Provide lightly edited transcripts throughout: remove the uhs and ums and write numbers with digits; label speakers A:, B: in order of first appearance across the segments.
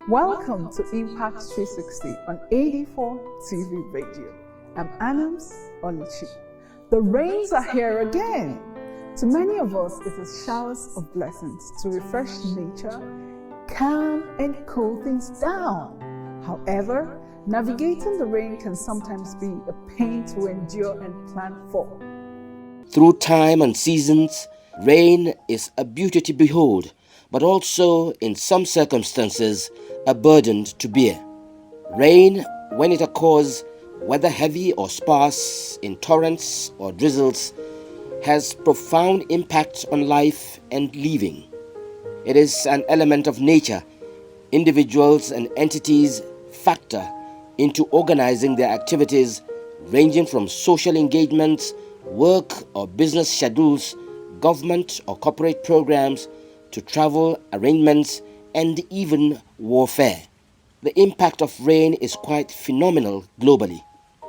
A: Welcome to Impact 360 on AD4 TV Radio. I'm Anams Oluchi. The rains are here again. To many of us, it is showers of blessings to refresh nature, calm and cool things down. However, navigating the rain can sometimes be a pain to endure and plan for.
B: Through time and seasons, rain is a beauty to behold, but also, in some circumstances, a burden to bear. Rain, when it occurs, whether heavy or sparse, in torrents or drizzles, has profound impact on life and living. It is an element of nature. Individuals and entities factor into organizing their activities, ranging from social engagements, work or business schedules, government or corporate programs, to travel arrangements and even warfare. The impact of rain is quite phenomenal globally,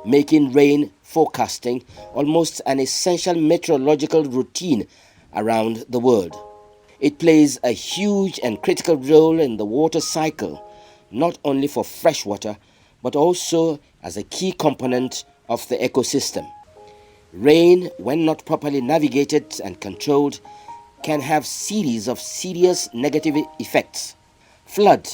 B: making rain forecasting almost an essential meteorological routine around the world. It plays a huge and critical role in the water cycle, not only for fresh water, but also as a key component of the ecosystem. Rain, when not properly navigated and controlled, can have series of serious negative effects. Flood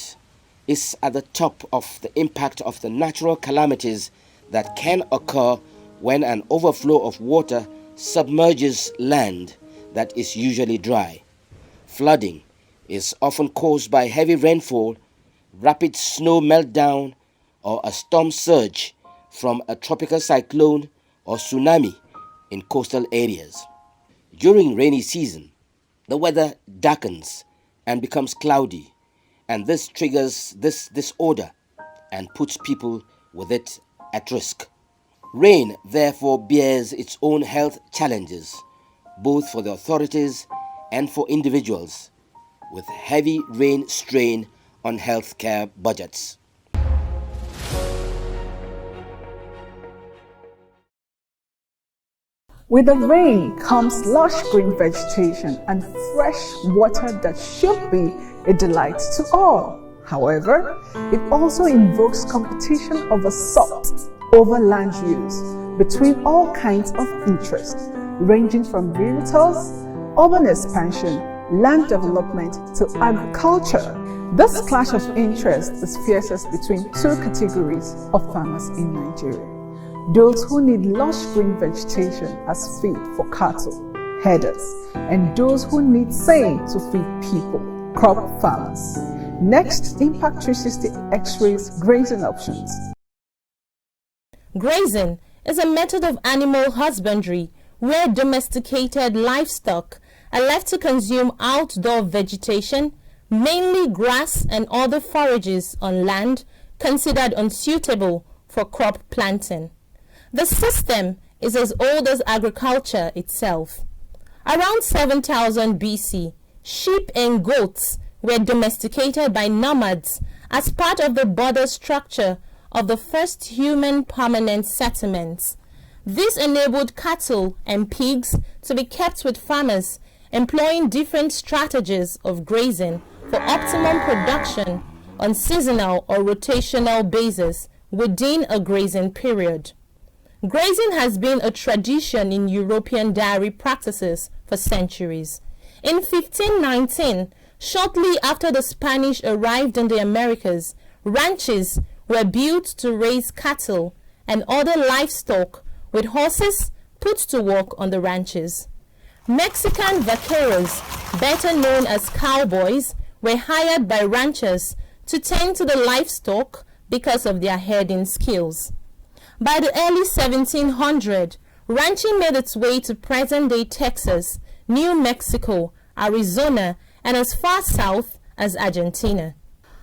B: is at the top of the impact of the natural calamities that can occur when an overflow of water submerges land that is usually dry. Flooding is often caused by heavy rainfall, rapid snow meltdown, or a storm surge from a tropical cyclone or tsunami in coastal areas. During rainy season, the weather darkens and becomes cloudy, and this triggers this disorder and puts people with it at risk. Rain therefore bears its own health challenges, both for the authorities and for individuals, with heavy rain strain on healthcare budgets.
A: With the rain comes lush green vegetation and fresh water that should be a delight to all. However, it also invokes competition of assault over land use between all kinds of interests, ranging from realtors, urban expansion, land development to agriculture. This clash of interests is fiercest between two categories of farmers in Nigeria. Those who need lush green vegetation as feed for cattle, herders, and those who need same to feed people, crop farmers. Next, Impact 360 X-rays grazing options.
C: Grazing is a method of animal husbandry where domesticated livestock are left to consume outdoor vegetation, mainly grass and other forages on land considered unsuitable for crop planting. The system is as old as agriculture itself. Around 7000 BC, sheep and goats were domesticated by nomads as part of the border structure of the first human permanent settlements. This enabled cattle and pigs to be kept with farmers, employing different strategies of grazing for optimum production on seasonal or rotational basis within a grazing period. Grazing has been a tradition in European dairy practices for centuries. In 1519, shortly after the Spanish arrived in the Americas, ranches were built to raise cattle and other livestock with horses put to work on the ranches. Mexican vaqueros, better known as cowboys, were hired by ranchers to tend to the livestock because of their herding skills. By the early 1700s, ranching made its way to present-day Texas, New Mexico, Arizona, and as far south as Argentina.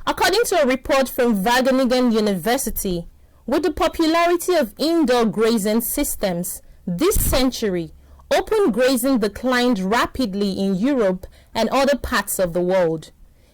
C: According to a report from Wageningen University, with the popularity of indoor grazing systems this century, open grazing declined rapidly in Europe and other parts of the world.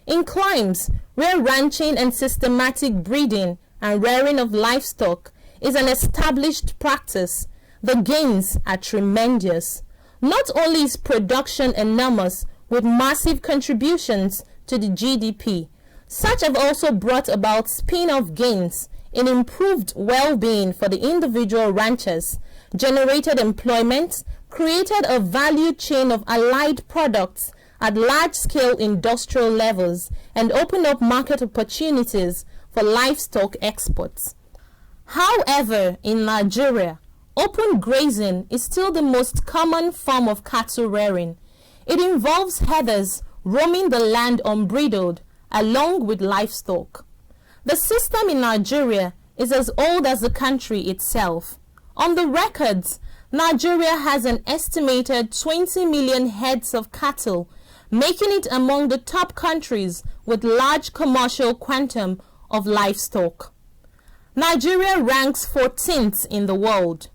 C: In climes where ranching and systematic breeding and rearing of livestock is an established practice, the gains are tremendous. Not only is production enormous with massive contributions to the GDP, Such have also brought about spin-off gains in improved well-being for the individual ranchers, generated employment, created a value chain of allied products at large-scale industrial levels, and opened up market opportunities for livestock exports. However, in Nigeria, open grazing is still the most common form of cattle rearing. It involves herders roaming the land unbridled along with livestock. The system in Nigeria is as old as the country itself. On the records, Nigeria has an estimated 20 million heads of cattle, making it among the top countries with large commercial quantum of livestock. Nigeria ranks 14th in the world.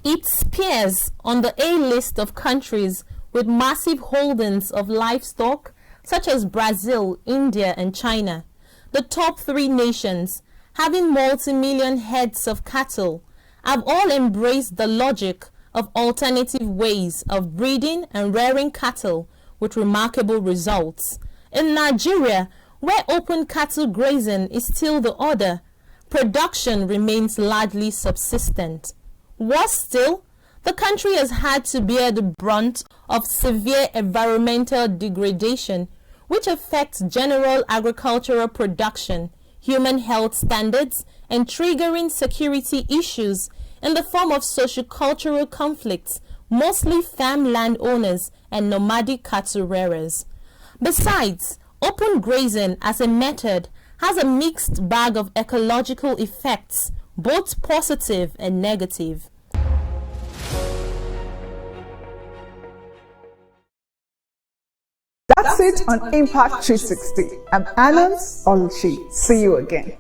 C: It appears on the A list of countries with massive holdings of livestock, such as Brazil, India, and China. The top 3 nations, having multi-million heads of cattle, have all embraced the logic of alternative ways of breeding and rearing cattle with remarkable results. In Nigeria, where open cattle grazing is still the order, production remains largely subsistent. Worse still, the country has had to bear the brunt of severe environmental degradation, which affects general agricultural production, human health standards, and triggering security issues in the form of socio-cultural conflicts, mostly farm landowners and nomadic cattle rearers. Besides, open grazing as a method has a mixed bag of ecological effects, both positive and negative.
A: That's it on Impact 360. I'm Anans Oluchi. See you again.